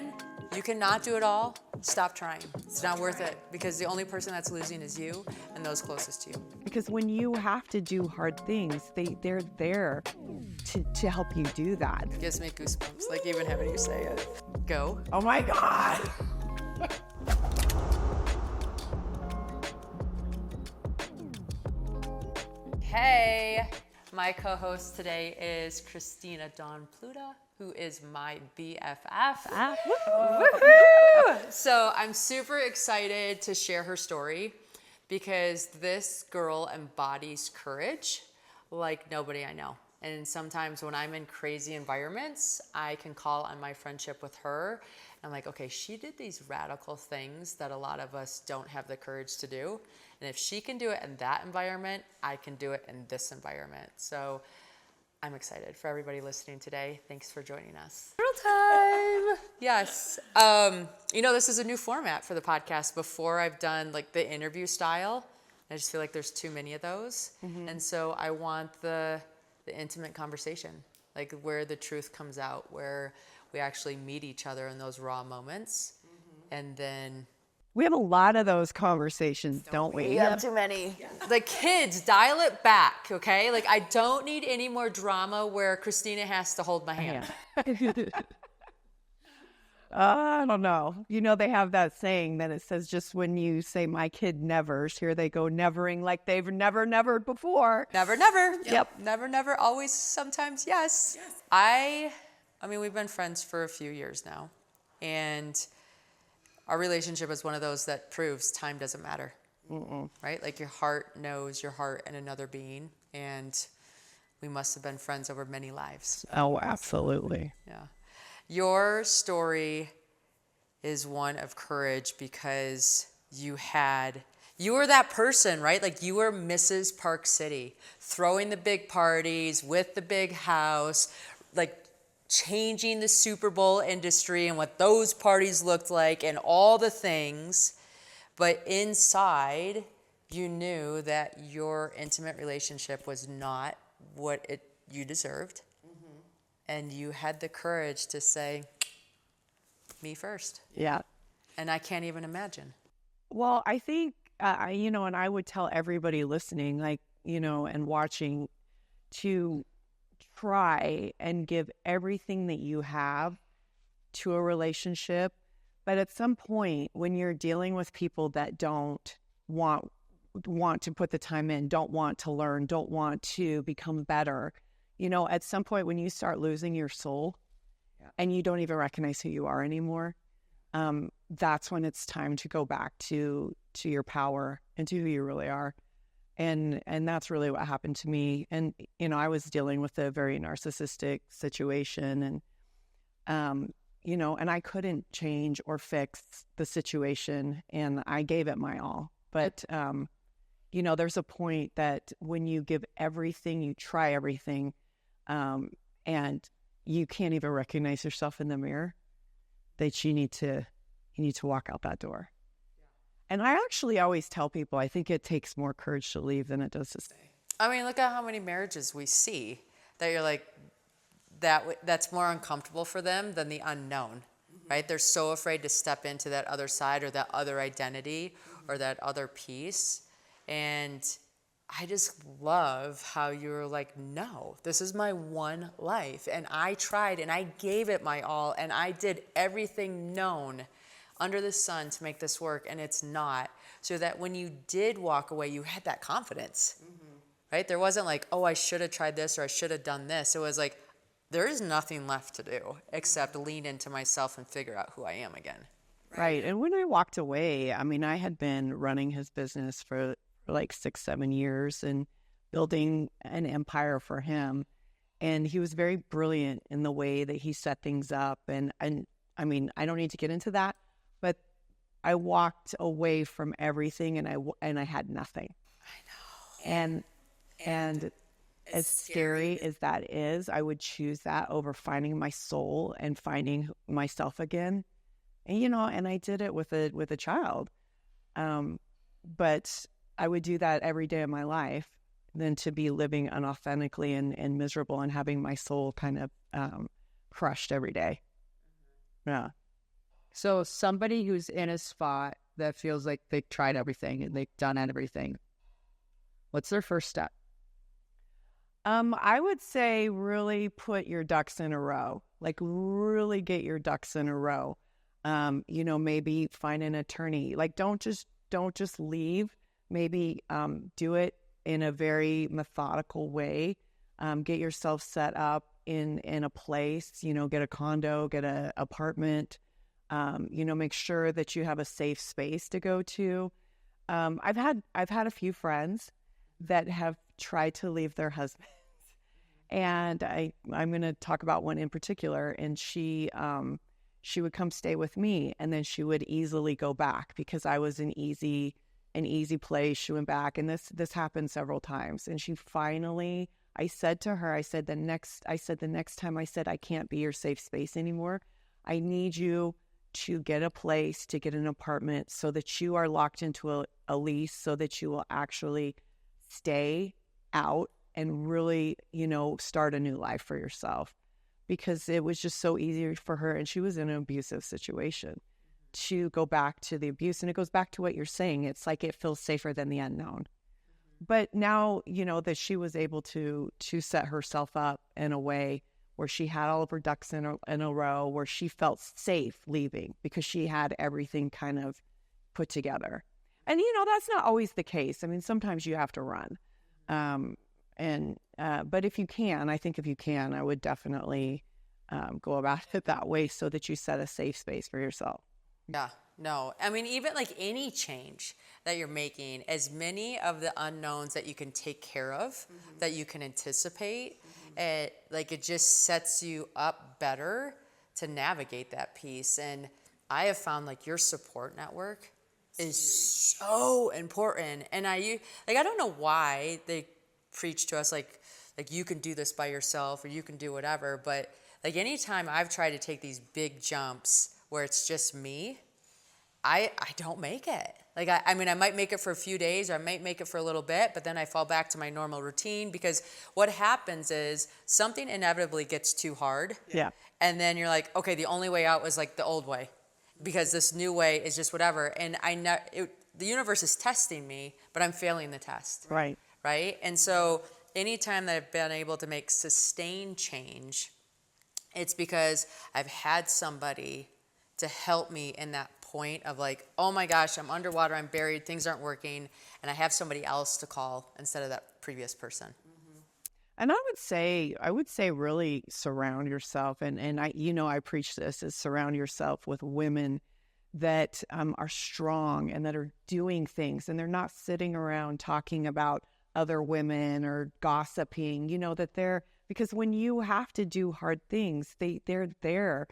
when you cannot do it all, stop trying. It's not worth it, because the only person that's losing is you and those closest to you. Because when you have to do hard things, they're there to help you do that. It gives me goosebumps, like even having you say it. Go. Oh my God. Hey, my co-host today is Kristina Dawn Pluta, who is my BFF. Woohoo! So I'm super excited to share her story, because this girl embodies courage like nobody I know. And sometimes when I'm in crazy environments, I can call on my friendship with her. I'm like, okay, she did these radical things that a lot of us don't have the courage to do. And if she can do it in that environment, I can do it in this environment. So I'm excited for everybody listening today. Thanks for joining us. Real time. Yes. This is a new format for the podcast. Before, I've done like the interview style. I just feel like there's too many of those. Mm-hmm. And so I want the intimate conversation, like where the truth comes out, where we actually meet each other in those raw moments. Mm-hmm. And then we have a lot of those conversations, don't we? We have too many. Yeah. The kids, dial it back, okay? Like, I don't need any more drama where Kristina has to hold my hand. I don't know. They have that saying that it says, just when you say my kid nevers, here they go nevering like they've never nevered before. Never, never. Yep. Never, never. Always, sometimes, yes. I mean, we've been friends for a few years now. And our relationship is one of those that proves time doesn't matter. Mm-mm. Right? Like your heart knows your heart and another being. And we must have been friends over many lives. Oh, absolutely. Yeah. Your story is one of courage, because you were that person, right? Like you were Mrs. Park City, throwing the big parties with the big house, like changing the Super Bowl industry and what those parties looked like and all the things. But inside, you knew that your intimate relationship was not what you deserved. And you had the courage to say, me first. Yeah. And I can't even imagine. Well, I think, and I would tell everybody listening, and watching, to try and give everything that you have to a relationship. But at some point, when you're dealing with people that don't want to put the time in, don't want to learn, don't want to become better, at some point when you start losing your soul and you don't even recognize who you are anymore, that's when it's time to go back to your power and to who you really are. And that's really what happened to me. And, I was dealing with a very narcissistic situation, and, and I couldn't change or fix the situation, and I gave it my all. But, there's a point that when you give everything, you try everything, and you can't even recognize yourself in the mirror, that you need to walk out that door. Yeah. And I actually always tell people, I think it takes more courage to leave than it does to stay. I mean, look at how many marriages we see that you're like, that's more uncomfortable for them than the unknown, right? They're so afraid to step into that other side or that other identity or that other piece. And I just love how you're like, no, this is my one life. And I tried and I gave it my all. And I did everything known under the sun to make this work. And it's not. So that when you did walk away, you had that confidence, right? There wasn't like, oh, I should have tried this or I should have done this. It was like, there is nothing left to do except lean into myself and figure out who I am again. Right. And when I walked away, I mean, I had been running his business for like 6-7 years and building an empire for him. And he was very brilliant in the way that he set things up. And I mean, I don't need to get into that, but I walked away from everything and I had nothing. I know. And as scary as that is, I would choose that over finding my soul and finding myself again. And, and I did it with a child. But I would do that every day of my life than to be living unauthentically and miserable and having my soul kind of crushed every day. Yeah. So somebody who's in a spot that feels like they've tried everything and they've done everything, what's their first step? I would say really put your ducks in a row. Like really get your ducks in a row. Maybe find an attorney. Like don't just leave. Maybe do it in a very methodical way. Get yourself set up in a place. Get a condo, get an apartment. Make sure that you have a safe space to go to. I've had a few friends that have tried to leave their husbands, and I'm going to talk about one in particular. And she would come stay with me, and then she would easily go back because I was an easy place. She went back, and this happened several times. And she finally, I said to her, the next time, I can't be your safe space anymore. I need you to get a place, to get an apartment so that you are locked into a lease so that you will actually stay out and really, start a new life for yourself. Because it was just so easy for her, and she was in an abusive situation, to go back to the abuse. And it goes back to what you're saying. It's like it feels safer than the unknown. But now, that she was able to set herself up in a way where she had all of her ducks in a row, where she felt safe leaving because she had everything kind of put together. And, that's not always the case. I mean, sometimes you have to run. But if you can, I would definitely go about it that way so that you set a safe space for yourself. Yeah, no. I mean, even like any change that you're making, as many of the unknowns that you can take care of, that you can anticipate, it just sets you up better to navigate that piece. And I have found like your support network is so important. And I don't know why they preach to us like you can do this by yourself or you can do whatever, but like anytime I've tried to take these big jumps where it's just me, I don't make it. Like, I might make it for a few days or I might make it for a little bit, but then I fall back to my normal routine because what happens is something inevitably gets too hard. Yeah. And then you're like, okay, the only way out was like the old way because this new way is just whatever. And the universe is testing me, but I'm failing the test. Right. Right? And so anytime that I've been able to make sustained change, it's because I've had somebody to help me in that point of like, oh my gosh, I'm underwater, I'm buried, things aren't working, and I have somebody else to call instead of that previous person. And I would say really surround yourself, and I preach this, is surround yourself with women that are strong and that are doing things, and they're not sitting around talking about other women or gossiping, because when you have to do hard things, they're there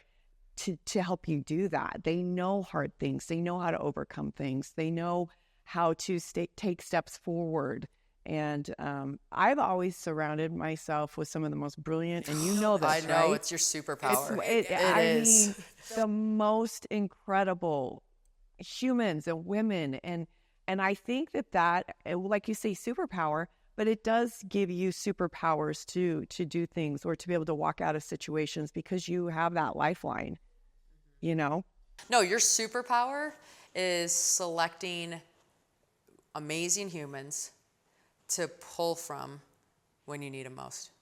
to help you do that. They know hard things. They know how to overcome things. They know how to take steps forward. And I've always surrounded myself with some of the most brilliant, and this, I know, right? it's your superpower. It is the most incredible humans and women. And I think that, like you say, superpower, but it does give you superpowers to do things or to be able to walk out of situations because you have that lifeline, No, your superpower is selecting amazing humans to pull from when you need them most.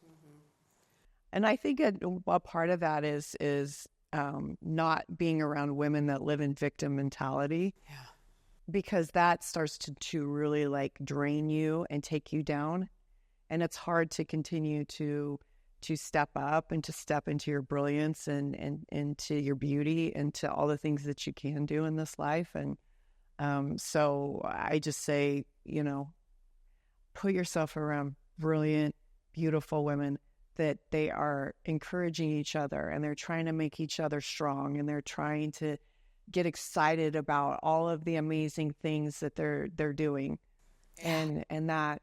And I think a part of that is not being around women that live in victim mentality. Yeah. Because that starts to really like drain you and take you down. And it's hard to continue to step up and to step into your brilliance and into your beauty and to all the things that you can do in this life. And so I just say, put yourself around brilliant, beautiful women that they are encouraging each other and they're trying to make each other strong and they're trying to get excited about all of the amazing things that they're doing. Yeah. And that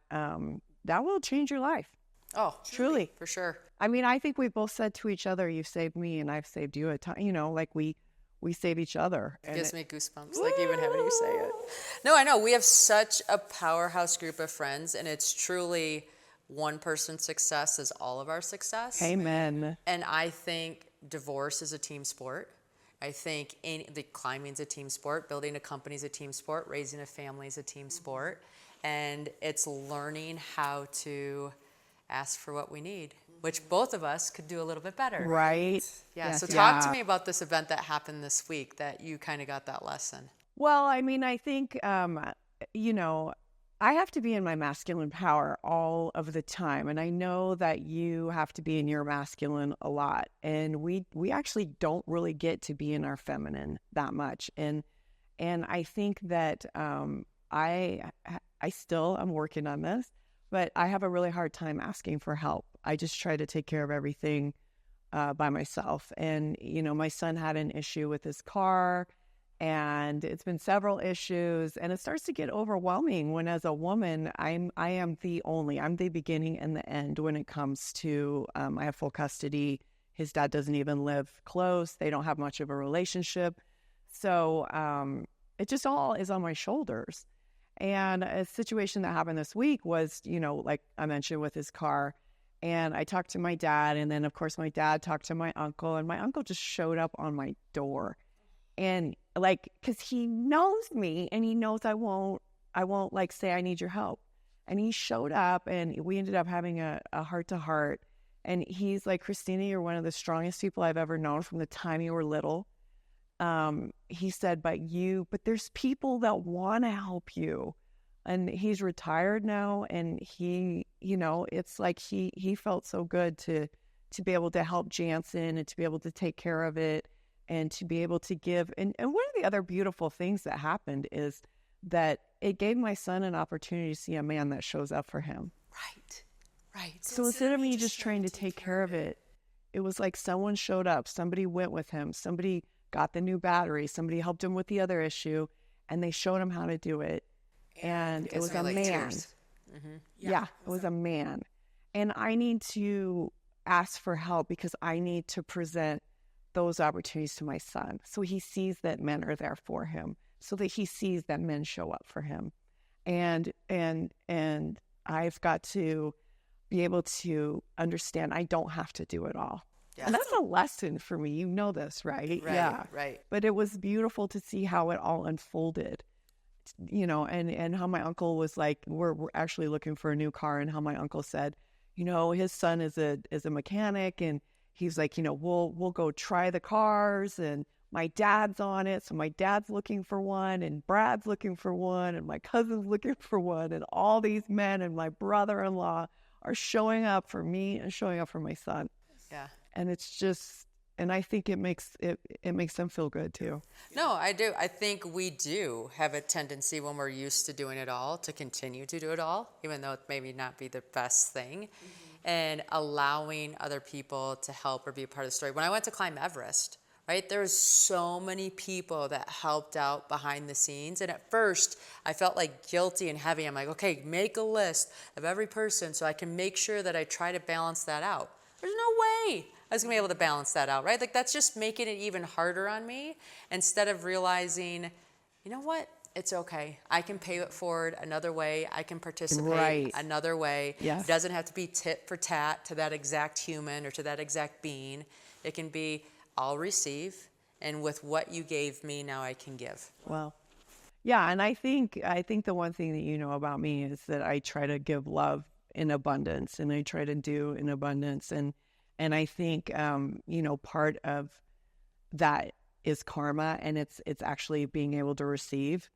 will change your life. Oh, truly. For sure. I mean, I think we both said to each other, you've saved me and I've saved you at times, like we save each other. It gives me goosebumps, like even having you say it. No, I know. We have such a powerhouse group of friends, and it's truly one person's success is all of our success. Amen. And I think divorce is a team sport. I think the climbing's a team sport, building a company's a team sport, raising a family is a team sport, and it's learning how to ask for what we need, which both of us could do a little bit better. Right. Yeah. Yes. So talk to Yeah. me about this event that happened this week that you kind of got that lesson. Well, I mean, I think, you know, I have to be in my masculine power all of the time. And I know that you have to be in your masculine a lot. And we actually don't really get to be in our feminine that much. And I think that I still am working on this, but I have a really hard time asking for help. I just try to take care of everything by myself. And, you know, my son had an issue with his car, and it's been several issues, and it starts to get overwhelming when, as a woman, I'm the beginning and the end when it comes to, I have full custody. His dad doesn't even live close. They don't have much of a relationship. So it just all is on my shoulders. And a situation that happened this week was, you know, like I mentioned with his car, and I talked to my dad, and then of course my dad talked to my uncle, and my uncle just showed up on my door. And like, cause he knows me and he knows I won't like say I need your help. And he showed up, and we ended up having a heart to heart. And he's like, Kristina, you're one of the strongest people I've ever known from the time you were little. He said, but there's people that want to help you. And he's retired now. And he, you know, it's like he felt so good to be able to help Jansen and to be able to take care of it, and to be able to give. And one of the other beautiful things that happened is that it gave my son an opportunity to see a man that shows up for him. Right. So instead of me just trying to take care of it, it was like someone showed up, somebody went with him, somebody got the new battery, somebody helped him with the other issue, and they showed him how to do it. And it was a man. Mm-hmm. Yeah, it was a man. And I need to ask for help because I need to present those opportunities to my son, so he sees that men are there for him, so that he sees that men show up for him. And I've got to be able to understand I don't have to do it all. Yeah. And that's a lesson for me. You know this, right? Right. But it was beautiful to see how it all unfolded, you know, and how my uncle was like, we're actually looking for a new car, and how my uncle said, you know, his son is a mechanic, and he's like, you know, we'll go try the cars, and my dad's on it. So my dad's looking for one, and Brad's looking for one, and my cousin's looking for one, and all these men and my brother-in-law are showing up for me and showing up for my son. Yeah. And it's just, and I think it makes them feel good too. No, I do. I think we do have a tendency when we're used to doing it all to continue to do it all, even though it maybe not be the best thing. And allowing other people to help or be a part of the story. When I went to climb Everest, right, there was so many people that helped out behind the scenes. And at first, I felt like guilty and heavy. I'm like, okay, make a list of every person so I can make sure that I try to balance that out. There's no way I was going to be able to balance that out, right? Like, that's just making it even harder on me, instead of realizing, you know what? It's okay. I can pay it forward another way. I can participate another way. Yes. It doesn't have to be tit for tat to that exact human or to that exact being. It can be, I'll receive, and with what you gave me, now I can give. Well, yeah, and I think the one thing that you know about me is that I try to give love in abundance, and I try to do in abundance, and I think you know, part of that is karma, and it's actually being able to receive.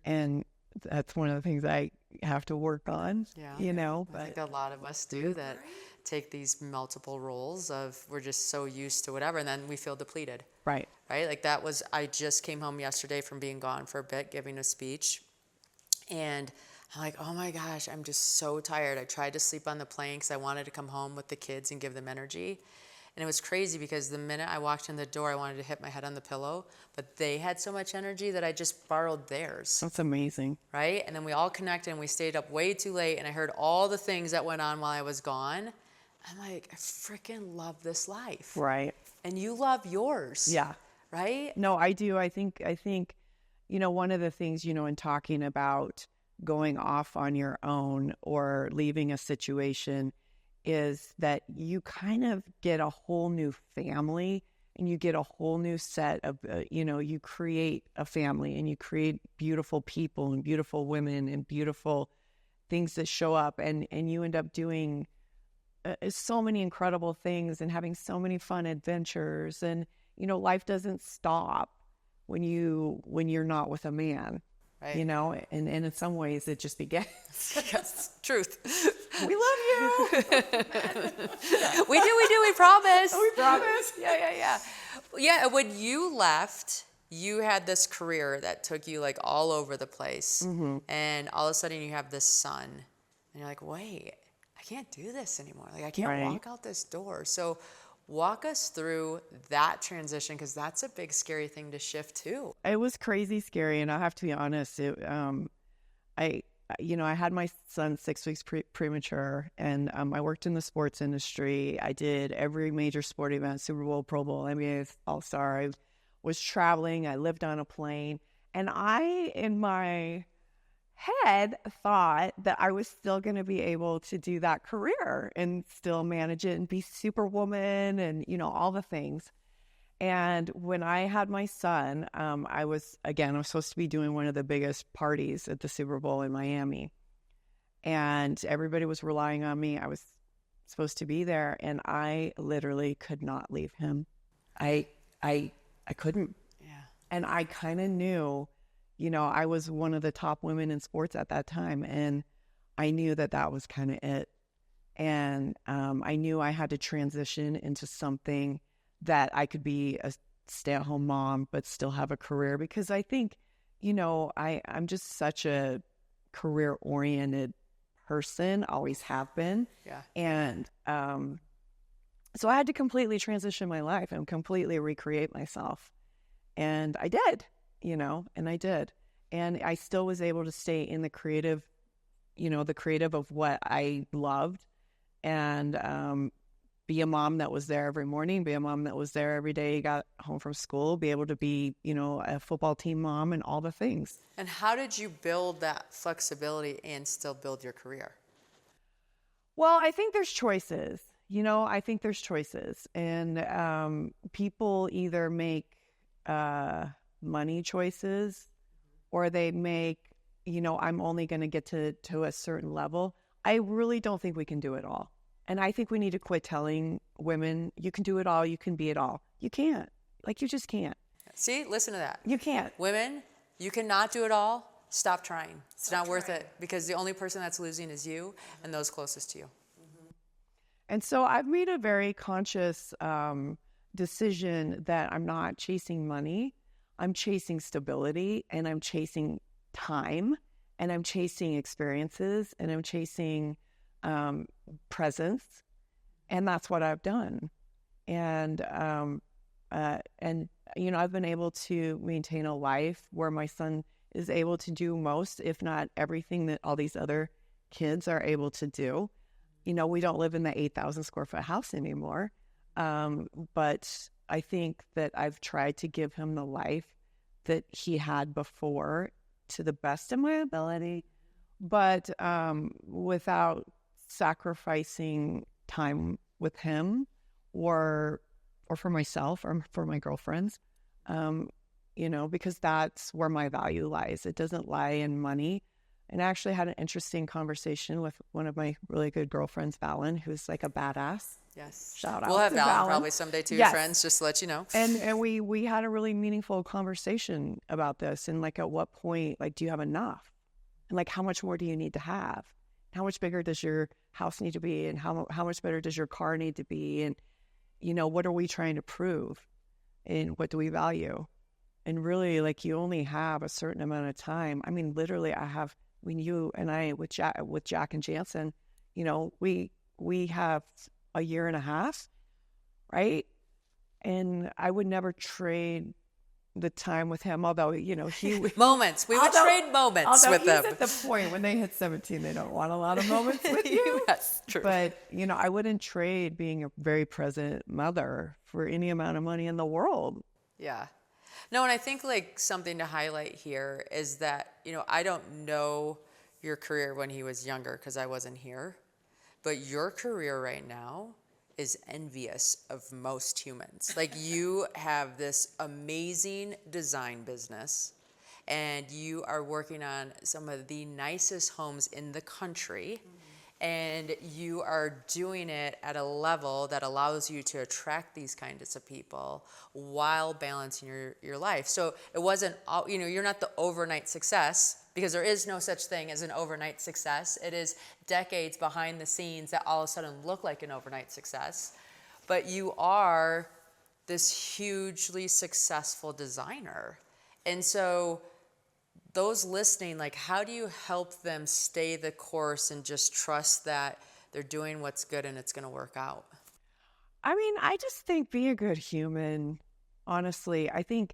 And that's one of the things I have to work on, you know. I think a lot of us do that, take these multiple roles of, we're just so used to whatever, and then we feel depleted. Right. Like that was, I just came home yesterday from being gone for a bit, giving a speech. And I'm like, oh my gosh, I'm just so tired. I tried to sleep on the plane because I wanted to come home with the kids and give them energy. And it was crazy because the minute I walked in the door, I wanted to hit my head on the pillow, but they had so much energy that I just borrowed theirs. That's amazing. Right? And then we all connected, and we stayed up way too late, and I heard all the things that went on while I was gone. I'm like, I freaking love this life. Right. And you love yours. Yeah. Right? No, I do. I think, you know, one of the things, you know, in talking about going off on your own or leaving a situation is that you kind of get a whole new family and you get a whole new set of, you create a family and you create beautiful people and beautiful women and beautiful things that show up, and you end up doing so many incredible things and having so many fun adventures. And, life doesn't stop when you're not with a man, Right. and in some ways it just begins. Yes, truth. We love you. We do, we promise. We promise. Yeah. Yeah, when you left, you had this career that took you like all over the place. And all of a sudden you have this son. And you're like, wait, I can't do this anymore. Like I can't Right. walk out this door. So walk us through that transition, because that's a big scary thing to shift too. It was crazy scary, and I have to be honest. I had my son 6 weeks premature, and I worked in the sports industry. I did every major sport event: Super Bowl, Pro Bowl, NBA All-Star. I was traveling. I lived on a plane, and I, in my head, thought that I was still going to be able to do that career and still manage it and be Superwoman and, all the things. And when I had my son, I was supposed to be doing one of the biggest parties at the Super Bowl in Miami. And everybody was relying on me. I was supposed to be there, and I literally could not leave him. I couldn't. Yeah. And I kind of knew, I was one of the top women in sports at that time, and I knew that was kind of it. And I knew I had to transition into something that I could be a stay-at-home mom, but still have a career, because I think, I'm just such a career-oriented person, always have been. Yeah. And so I had to completely transition my life and completely recreate myself. And I did, and I did. And I still was able to stay in the creative of what I loved, and be a mom that was there every morning, be a mom that was there every day you got home from school, be able to be, a football team mom and all the things. And how did you build that flexibility and still build your career? Well, I think there's choices. And people either make money choices, or they make, I'm only going to get to a certain level. I really don't think we can do it all. And I think we need to quit telling women, you can do it all, you can be it all. You can't. You just can't. See, listen to that. You can't. Women, you cannot do it all. Stop trying. It's not worth it, because the only person that's losing is you and those closest to you. And so I've made a very conscious decision that I'm not chasing money. I'm chasing stability, and I'm chasing time, and I'm chasing experiences, and I'm chasing presence. And that's what I've done. And I've been able to maintain a life where my son is able to do most, if not everything, that all these other kids are able to do. We don't live in the 8,000 square foot house anymore. But I think that I've tried to give him the life that he had before to the best of my ability, but without sacrificing time with him or for myself or for my girlfriends, because that's where my value lies. It doesn't lie in money. And I actually had an interesting conversation with one of my really good girlfriends, Valen, who's like a badass. Yes. Shout out. We'll have to Valen probably someday too, Yes. friends, just to let you know. And we had a really meaningful conversation about this, and at what point, do you have enough? And how much more do you need to have? How much bigger does your house need to be? And how much better does your car need to be? And, what are we trying to prove? And what do we value? And really, you only have a certain amount of time. I mean, literally, you and I, with Jack and Jansen, we have a year and a half, right? And I would never trade the time with him, although, he Moments. We would trade moments with them. At the point when they hit 17, they don't want a lot of moments with you. Yes, true. But, I wouldn't trade being a very present mother for any amount of money in the world. Yeah. No, and I think something to highlight here is that, I don't know your career when he was younger because I wasn't here, but your career right now is envious of most humans. Like, you have this amazing design business, and you are working on some of the nicest homes in the country. And you are doing it at a level that allows you to attract these kinds of people while balancing your life. So it wasn't, you're not the overnight success, because there is no such thing as an overnight success. It is decades behind the scenes that all of a sudden look like an overnight success. But you are this hugely successful designer. And so those listening, like, how do you help them stay the course and just trust that they're doing what's good and it's going to work out? I mean, I just think be a good human. Honestly, I think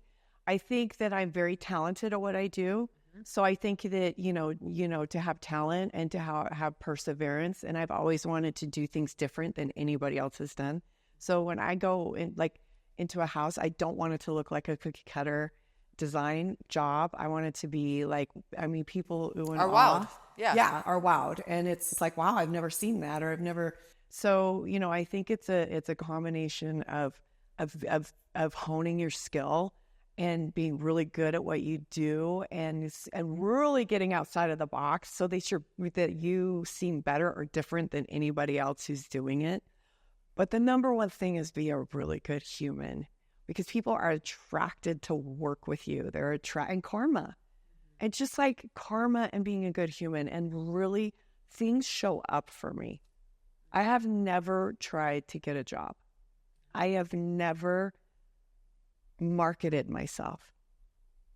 that I'm very talented at what I do. So I think that, to have talent and to have perseverance. And I've always wanted to do things different than anybody else has done. So when I go into a house, I don't want it to look like a cookie cutter design job. I want it to be like, people who are wowed. Yeah, are wowed. And it's like, wow, I've never seen that, or I've never. So, I think it's a combination of honing your skill and being really good at what you do, and really getting outside of the box so that you seem better or different than anybody else who's doing it. But the number one thing is be a really good human, because people are attracted to work with you. They're and karma. And just like karma and being a good human, and really things show up for me. I have never tried to get a job. I have never marketed myself.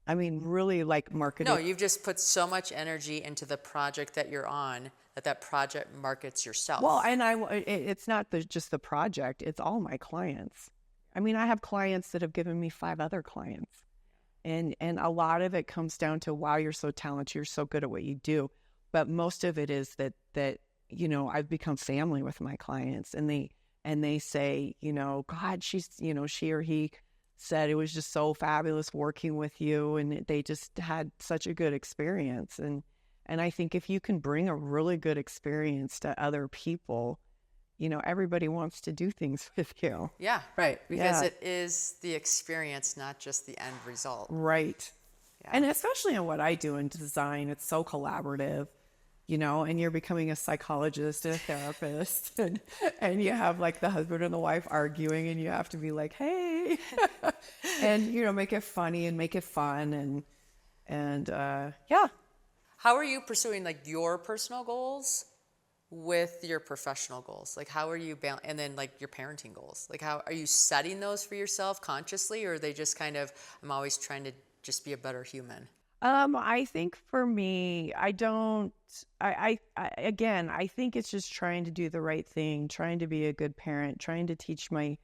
I mean, really marketed. No, you've just put so much energy into the project that you're on that project markets yourself. Well, and it's not just the project, it's all my clients. I mean, I have clients that have given me 5 other clients. And a lot of it comes down to, wow, you're so talented, you're so good at what you do. But most of it is that I've become family with my clients, and they say, God, she or he said it was just so fabulous working with you, and they just had such a good experience. And I think if you can bring a really good experience to other people, everybody wants to do things with you. Yeah, right. Because it is the experience, not just the end result. Right. Yeah. And especially in what I do in design, it's so collaborative, and you're becoming a psychologist and a therapist, and you have the husband and the wife arguing, and you have to be like, hey, and, make it funny and make it fun. And yeah. How are you pursuing your personal goals with your professional goals? How are you and then your parenting goals? How are you setting those for yourself consciously, or are they just kind of, I'm always trying to just be a better human? I think for me, I think it's just trying to do the right thing, trying to be a good parent, trying to teach my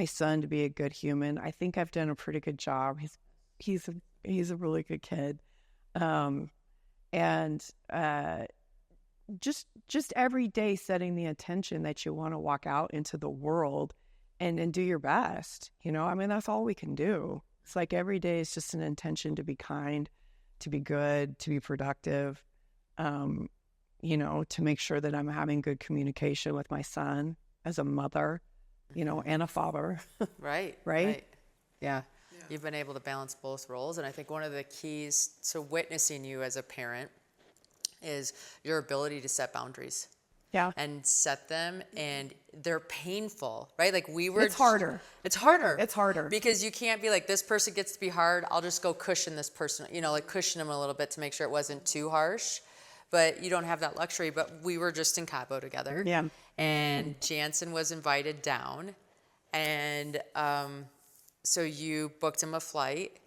son to be a good human. I think I've done a pretty good job. He's a really good kid. Just every day setting the intention that you want to walk out into the world and do your best. That's all we can do. It's every day is just an intention to be kind, to be good, to be productive, to make sure that I'm having good communication with my son as a mother, and a father. Right. Yeah. You've been able to balance both roles. And I think one of the keys to witnessing you as a parent is your ability to set boundaries. Yeah. And set them, and they're painful, right? It's harder. It's harder. It's harder. Because you can't be this person gets to be hard, I'll just go cushion this person, cushion them a little bit to make sure it wasn't too harsh. But you don't have that luxury. But we were just in Cabo together. Yeah. And Jansen was invited down. And so you booked him a flight.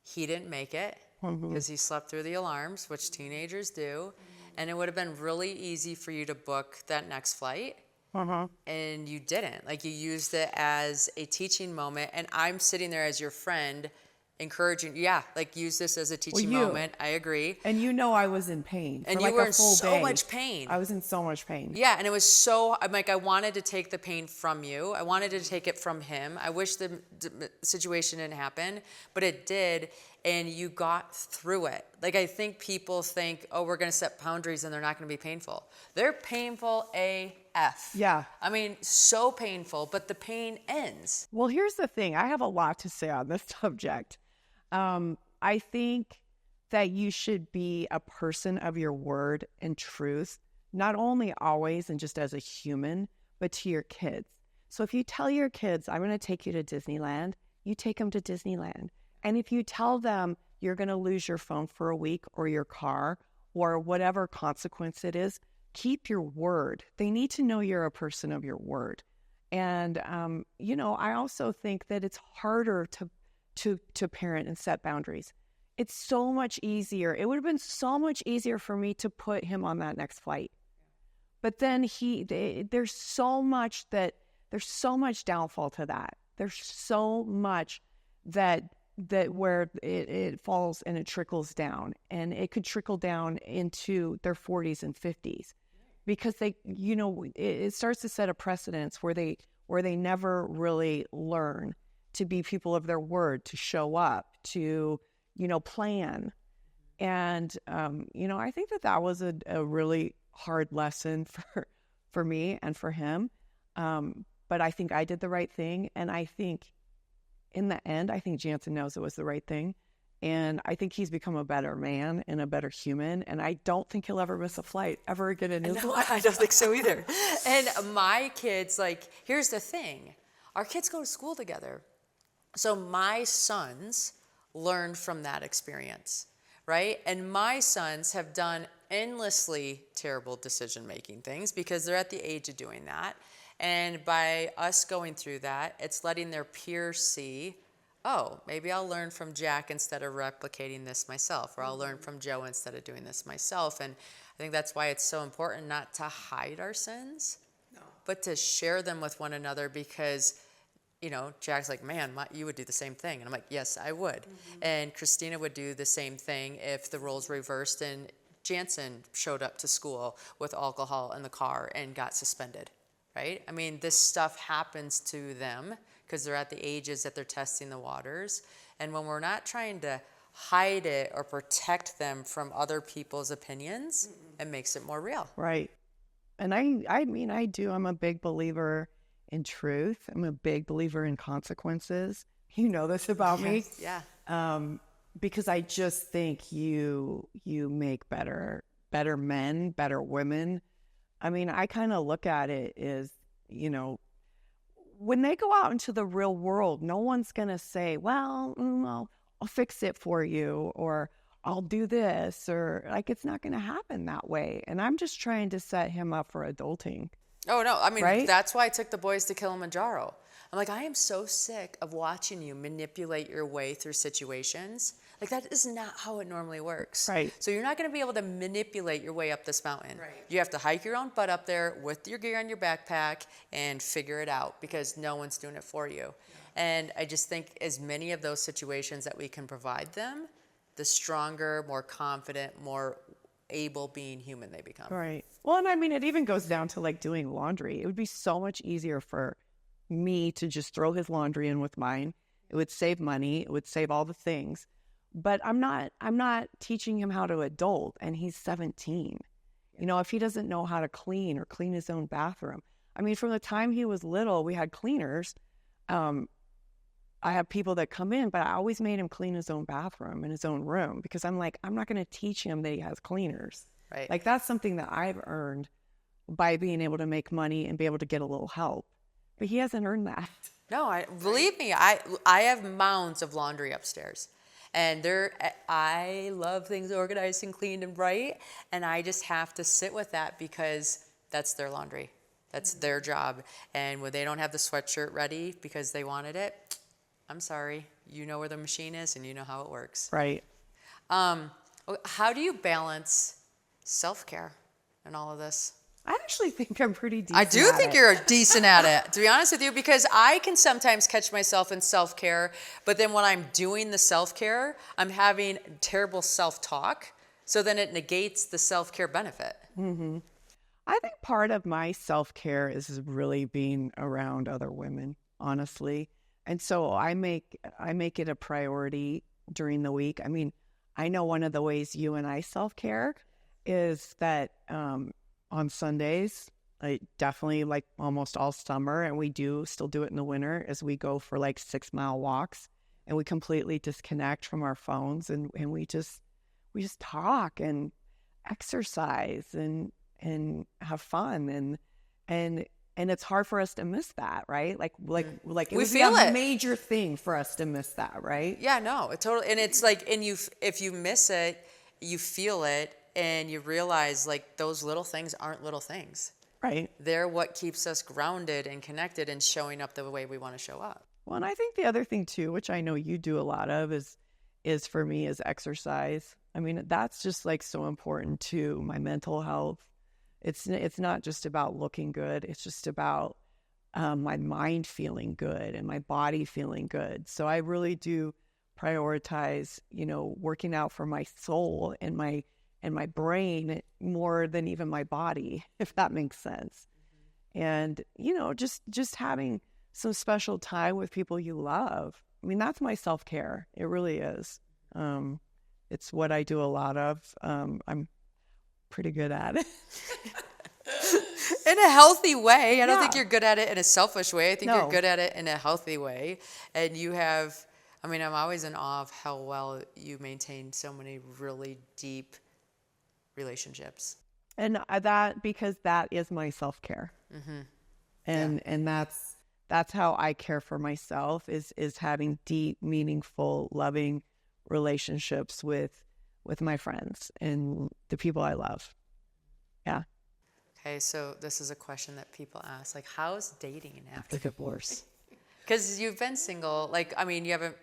He didn't make it because he slept through the alarms, which teenagers do. And it would have been really easy for you to book that next flight. And you didn't. You used it as a teaching moment. And I'm sitting there as your friend encouraging, use this as a teaching moment. I agree. And I was in pain. And you were in so much pain. I was in so much pain. Yeah, and it was so, I wanted to take the pain from you. I wanted to take it from him. I wish the situation didn't happen, but it did. and you got through it. Like, I think people think, oh, we're going to set boundaries and they're not going to be painful. They're painful AF. Yeah. I mean, so painful, but the pain ends. Well, here's the thing. I have a lot to say on this subject. I think that you should be a person of your word and truth, not only always and just as a human, but to your kids. So if you tell your kids, I'm going to take you to Disneyland, you take them to Disneyland. And if you tell them you're going to lose your phone for a week or your car or whatever consequence it is, keep your word. They need to know you're a person of your word. And, I also think that it's harder to parent and set boundaries. It's so much easier. It would have been so much easier for me to put him on that next flight. But then there's so much downfall to that. There's so much that where it falls and it trickles down, and it could trickle down into their 40s and 50s because it starts to set a precedence where they never really learn to be people of their word, to show up, to, plan. And, I think that was a really hard lesson for me and for him. But I think I did the right thing. And I think in the end, I think Jansen knows it was the right thing. And I think he's become a better man and a better human. And I don't think he'll ever miss a flight ever again in his life. I don't think so either. And my kids, here's the thing. Our kids go to school together. So my sons learned from that experience, right? And my sons have done endlessly terrible decision-making things because they're at the age of doing that. And by us going through that, it's letting their peers see, oh, maybe I'll learn from Jack instead of replicating this myself, or I'll learn from Joe instead of doing this myself. And I think that's why it's so important not to hide our sins, but to share them with one another because, Jack's like, man, you would do the same thing. And I'm like, yes, I would. And Kristina would do the same thing if the roles reversed and Jansen showed up to school with alcohol in the car and got suspended, right? I mean, this stuff happens to them because they're at the ages that they're testing the waters. And when we're not trying to hide it or protect them from other people's opinions, it makes it more real. Right. And I do. I'm a big believer in truth. I'm a big believer in consequences. You know this about me. Yeah. Because I just think you make better men, better women. I mean, I kind of look at it as, when they go out into the real world, no one's going to say, well, I'll fix it for you, or I'll do this, or it's not going to happen that way. And I'm just trying to set him up for adulting. Oh, no. I mean, right? That's why I took the boys to Kilimanjaro. I'm like, I am so sick of watching you manipulate your way through situations. That is not how it normally works. Right. So you're not going to be able to manipulate your way up this mountain. Right. You have to hike your own butt up there with your gear on your backpack and figure it out because no one's doing it for you. Yeah. And I just think as many of those situations that we can provide them, the stronger, more confident, more able being human they become. Right. Well, and I mean, it even goes down to doing laundry. It would be so much easier for me to just throw his laundry in with mine. It would save money. It would save all the things. But I'm not teaching him how to adult, and he's 17. If he doesn't know how to clean or clean his own bathroom. I mean, from the time he was little, we had cleaners. I have people that come in, but I always made him clean his own bathroom in his own room because I'm like, I'm not going to teach him that he has cleaners. Right. That's something that I've earned by being able to make money and be able to get a little help. But he hasn't earned that. No, believe me, I have mounds of laundry upstairs. And I love things organized and clean and bright. And I just have to sit with that because that's their laundry. That's their job. And when they don't have the sweatshirt ready because they wanted it, I'm sorry. You know where the machine is and you know how it works. Right. How do you balance self-care in all of this? I actually think I'm pretty decent. I do think you're decent at it, to be honest with you, because I can sometimes catch myself in self-care, but then when I'm doing the self-care, I'm having terrible self-talk, so then it negates the self-care benefit. Mm-hmm. I think part of my self-care is really being around other women, honestly. And so I make it a priority during the week. I mean, I know one of the ways you and I self-care is that on Sundays, I definitely, like almost all summer, and we do still do it in the winter, is we go for like 6-mile walks, and we completely disconnect from our phones, and we just talk and exercise and have fun, and it's hard for us to miss that, right? Like it We would be feel a it. major thing for us to miss that, right? Yeah, no, it totally, and it's like, and if you miss it, you feel it, and you realize like those little things aren't little things. Right. They're what keeps us grounded and connected and showing up the way we want to show up. Well, and I think the other thing too, which I know you do a lot of, is for me is exercise. I mean, that's just like so important to my mental health. It's not just about looking good. It's just about my mind feeling good and my body feeling good. So I really do prioritize, working out for my soul and my brain more than even my body, if that makes sense. And, just having some special time with people you love. I mean, that's my self-care. It really is. It's what I do a lot of. I'm pretty good at it. In a healthy way. I don't think Yeah. you're good at it in a selfish way. I think No. you're good at it in a healthy way. And I'm always in awe of how well you maintain so many really deep relationships. And because that is my self-care. Mm-hmm. And that's how I care for myself is having deep, meaningful, loving relationships with my friends and the people I love. Yeah. Okay, so this is a question that people ask, like, how's dating after divorce? Because you've been single, you haven't,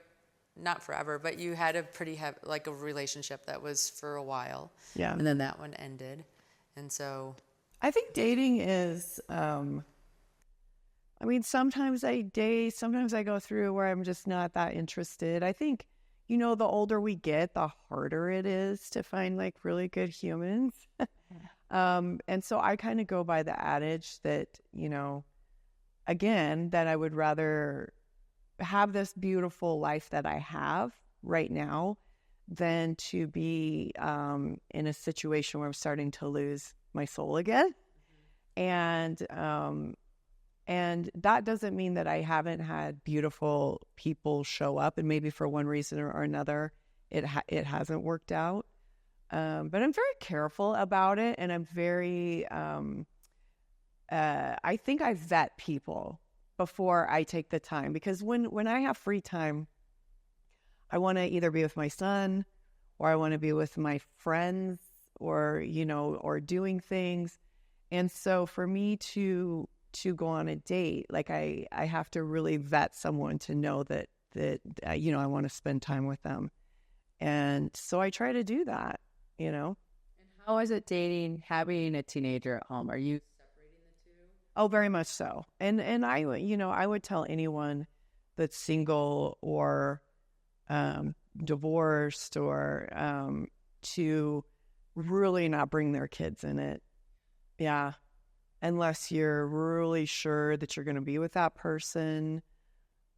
not forever, but you had a pretty a relationship that was for a while. Yeah. And then that one ended. And so I think dating is, sometimes I date, sometimes I go through where I'm just not that interested. I think, the older we get, the harder it is to find like really good humans. And so I kind of go by the adage that, again, that I would rather have this beautiful life that I have right now than to be in a situation where I'm starting to lose my soul again. And that doesn't mean that I haven't had beautiful people show up, and maybe for one reason or another, it hasn't worked out. But I'm very careful about it, and I'm very, I think I vet people before I take the time, because when I have free time, I want to either be with my son, or I want to be with my friends, or, or doing things. And so for me to go on a date, like I have to really vet someone to know that I want to spend time with them. And so I try to do that. And how is it dating, having a teenager at home? Are you separating the two? Oh, very much so. And I would tell anyone that's single or divorced or to really not bring their kids in it. Yeah. Unless you're really sure that you're going to be with that person.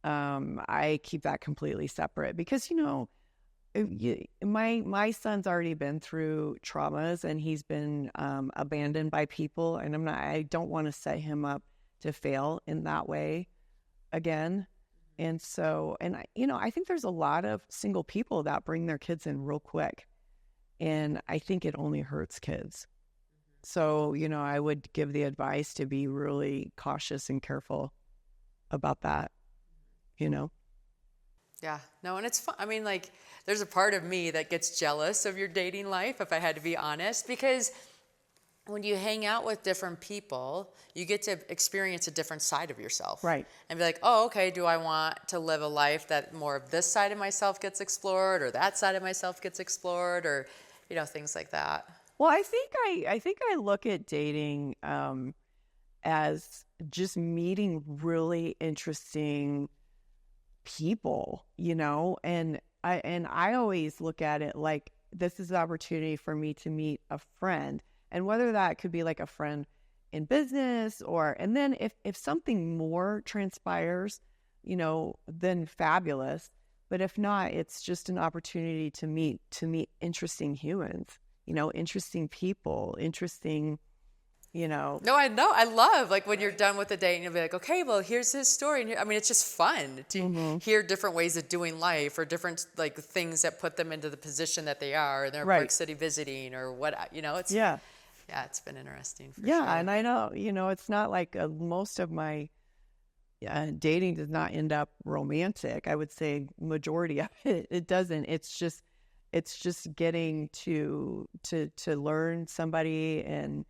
I keep that completely separate because, my son's already been through traumas, and he's been abandoned by people, and I don't want to set him up to fail in that way again. And so, I think there's a lot of single people that bring their kids in real quick, and I think it only hurts kids. So, I would give the advice to be really cautious and careful about that, Yeah, no, and it's fun. There's a part of me that gets jealous of your dating life, if I had to be honest, because when you hang out with different people, you get to experience a different side of yourself. Right. And be like, oh, okay, do I want to live a life that more of this side of myself gets explored, or that side of myself gets explored, or, things like that. Well, I think I look at dating as just meeting really interesting people, and I always look at it like this is an opportunity for me to meet a friend, and whether that could be like a friend in business and then if something more transpires, then fabulous. But if not, it's just an opportunity to meet interesting humans, interesting people, interesting, No, I know. I love like when you're done with the date and you'll be like, okay, well, here's his story. And I mean, it's just fun to hear different ways of doing life or different like things that put them into the position that they are. And they're Right. Park City visiting or what, it's, yeah. yeah, it's been interesting for Yeah. sure. And I know, it's not like most of my dating does not end up romantic. I would say majority of it doesn't. It's just getting to learn somebody and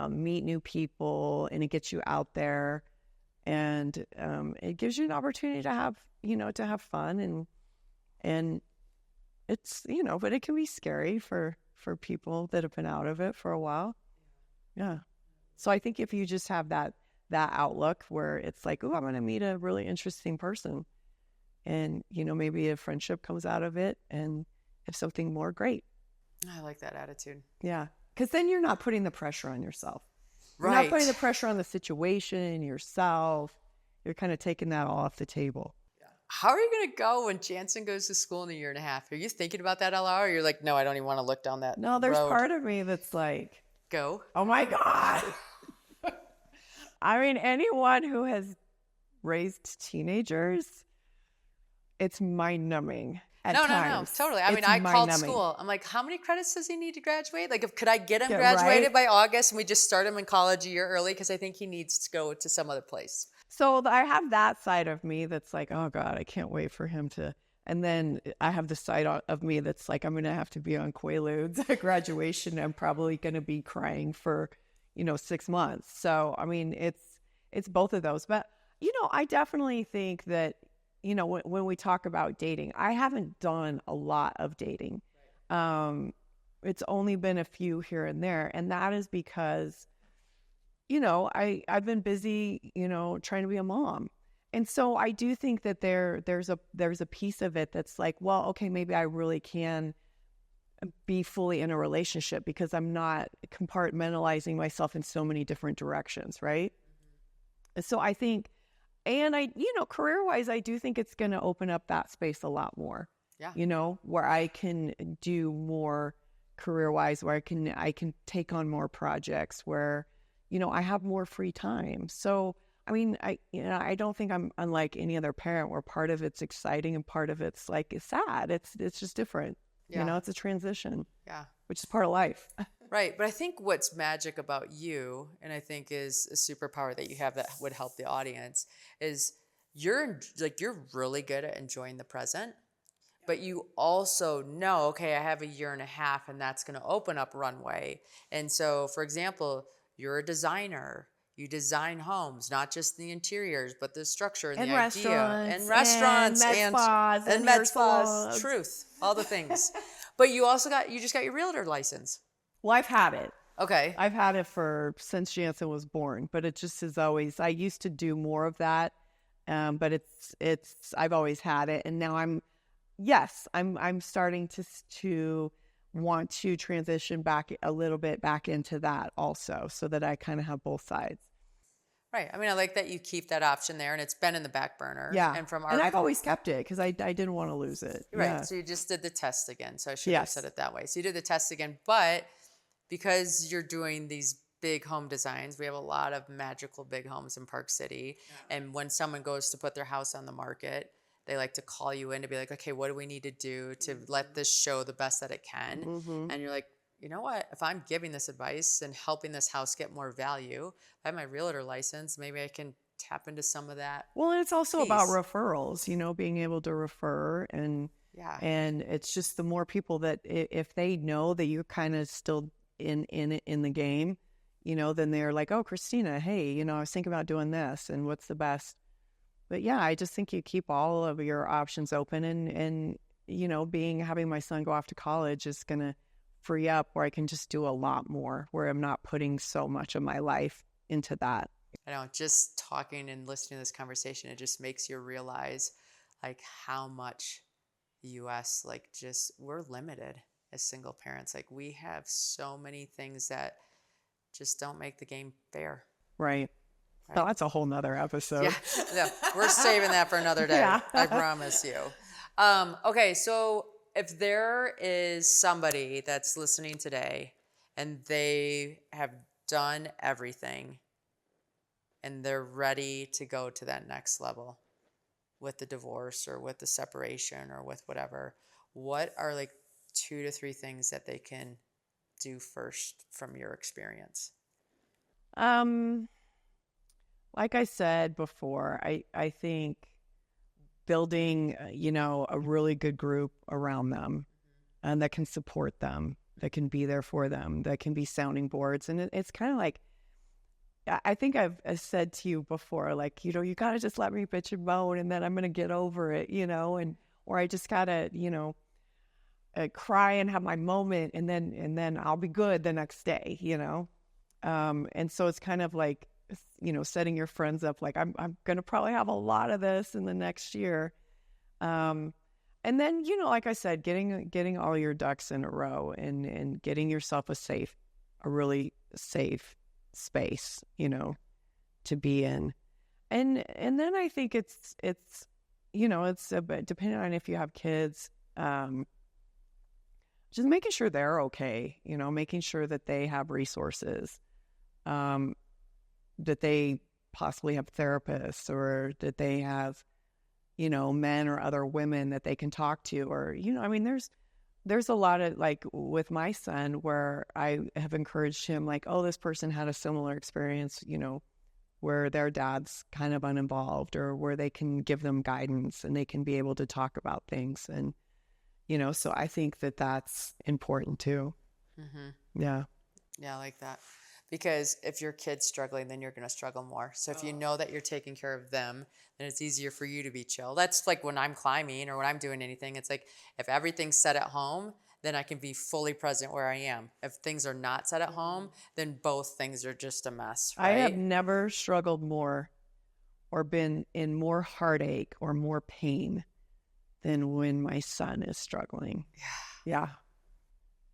meet new people, and it gets you out there, and it gives you an opportunity to have fun, and it's but it can be scary for people that have been out of it for a while. Yeah. So I think if you just have that outlook where it's like, oh, I'm going to meet a really interesting person, and maybe a friendship comes out of it, and if something more, great. I like that attitude. Yeah. Because then you're not putting the pressure on yourself. You're Right. not putting the pressure on the situation, yourself. You're kind of taking that all off the table. How are you going to go when Jansen goes to school in a year and a half? Are you thinking about that out loud? Or you're like, no, I don't even want to look down that No, there's road. part of me that's like, Go. oh my God. I mean, anyone who has raised teenagers, it's mind-numbing at times. No, totally. I mean, It's I called mind-numbing. school. I'm like, how many credits does he need to graduate? Like, could I get him Yeah, graduated right? by August and we just start him in college a year early? Because I think he needs to go to some other place. So I have that side of me that's like, oh God, I can't wait for him to. And then I have the side of me that's like, I'm going to have to be on Quaaludes at graduation. I'm probably going to be crying for, 6 months. So, I mean, it's both of those. But, I definitely think that, when we talk about dating, I haven't done a lot of dating. It's only been a few here and there. And that is because, I've been busy, trying to be a mom. And so I do think that there's a piece of it that's like, well, okay, maybe I really can be fully in a relationship because I'm not compartmentalizing myself in so many different directions, right? And so I think, and career-wise, I do think it's going to open up that space a lot more. Yeah. Where I can do more career-wise, where I can take on more projects, where I have more free time. So, I mean, I don't think I'm unlike any other parent where part of it's exciting and part of it's like, it's sad. It's just different. Yeah. It's a transition. Yeah. Which is part of life. Right. But I think what's magic about you, and I think is a superpower that you have that would help the audience, is you're really good at enjoying the present. But you also know, okay, I have a year and a half and that's going to open up runway. And so, for example, you're a designer. You design homes, not just the interiors, but the structure and the idea. And restaurants. And med spas. And med spas. Truth. All the things. But you just got your realtor license. Well, I've had it. Okay. I've had it since Jansen was born, but it just is always, I used to do more of that. But I've always had it. And now I'm starting to want to transition back a little bit back into that also, so that I kind of have both sides. Right. I mean, I like that you keep that option there, and it's been in the back burner. Yeah. And I've always kept it because I didn't want to lose it. Right. Yeah. So you just did the test again. So I should have said it that way. So you did the test again, but because you're doing these big home designs, we have a lot of magical big homes in Park City. Yeah. And when someone goes to put their house on the market, they like to call you in to be like, okay, what do we need to do to let this show the best that it can? Mm-hmm. And you're like, you know what? If I'm giving this advice and helping this house get more value, if I have my realtor license, maybe I can tap into some of that. Well, and it's also about referrals, being able to refer. And it's just the more people that if they know that you're kind of still in the game, then they're like, oh, Kristina, hey, I was thinking about doing this and what's the best. But yeah, I just think you keep all of your options open, and having my son go off to college is going to free up where I can just do a lot more, where I'm not putting so much of my life into that. I know, just talking and listening to this conversation, it just makes you realize like how much the US, we're limited as single parents. Like we have so many things that just don't make the game fair. Right. Well, that's a whole nother episode. Yeah, we're saving that for another day. Yeah. I promise you. Okay, so if there is somebody that's listening today and they have done everything and they're ready to go to that next level with the divorce or with the separation or with whatever, what are like 2 to 3 things that they can do first from your experience? Um, like I said before, I think building, a really good group around them and that can support them, that can be there for them, that can be sounding boards. And it's kind of like, I think I've said to you before, like, you got to just let me bitch and moan and then I'm going to get over it, or I just got to, cry and have my moment and then I'll be good the next day. And so it's kind of like, setting your friends up, like, I'm going to probably have a lot of this in the next year. And then, like I said, getting all your ducks in a row and getting yourself a really safe space, to be in. And then I think it's it's a bit depending on if you have kids, just making sure they're okay, making sure that they have resources, that they possibly have therapists or that they have, men or other women that they can talk to, or, there's a lot of, like, with my son where I have encouraged him, like, oh, this person had a similar experience, where their dad's kind of uninvolved, or where they can give them guidance and they can be able to talk about things. And, so I think that that's important too. Yeah. Yeah, I like that. Because if your kid's struggling, then you're going to struggle more. So if you know that you're taking care of them, then it's easier for you to be chill. That's like when I'm climbing or when I'm doing anything. It's like if everything's set at home, then I can be fully present where I am. If things are not set at home, then both things are just a mess, I have right? never struggled more or been in more heartache or more pain than when my son is struggling. Yeah.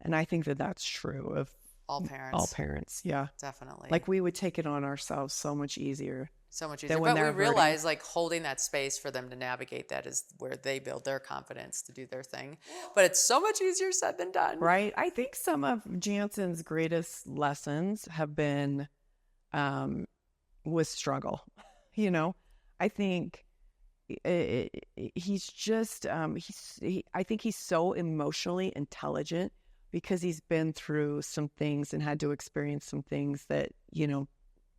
And I think that that's true of All parents. all parents. Yeah. Definitely. Like, we would take it on ourselves so much easier. So much easier. when But we they're hurting. realize like holding that space for them to navigate that is where they build their confidence to do their thing. But it's so much easier said than done. Right. I think some of Jansen's greatest lessons have been with struggle. I think he's just, I think he's so emotionally intelligent because he's been through some things and had to experience some things that,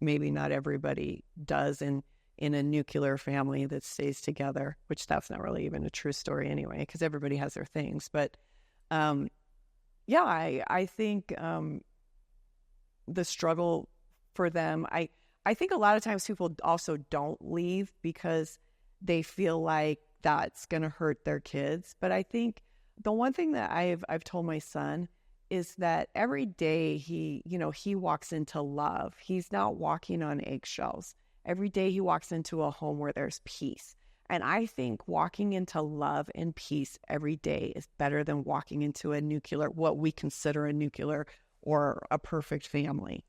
maybe not everybody does in a nuclear family that stays together, which that's not really even a true story anyway, because everybody has their things. But yeah, I think the struggle for them, I think a lot of times people also don't leave because they feel like that's going to hurt their kids. But I think the one thing that I've told my son is that every day he walks into love. He's not walking on eggshells. Every day he walks into a home where there's peace. And I think walking into love and peace every day is better than walking into what we consider a nuclear or a perfect family.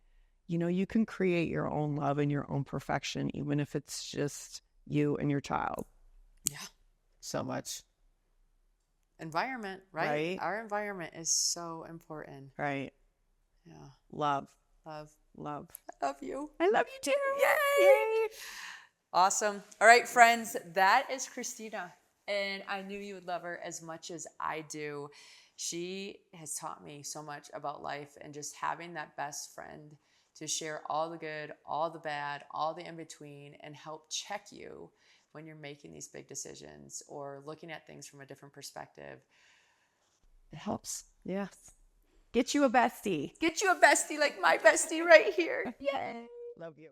You can create your own love and your own perfection, even if it's just you and your child. Yeah. So much. Environment, right? Right. Our environment is so important. Right. Yeah. Love. Love. I Love you. love you too. Yay! Awesome. All right, friends, that is Kristina. And I knew you would love her as much as I do. She has taught me so much about life and just having that best friend to share all the good, all the bad, all the in between, and help check you when you're making these big decisions or looking at things from a different perspective. It helps. Yes. Get you a bestie. Get you a bestie like my bestie right here. Yay. Love you.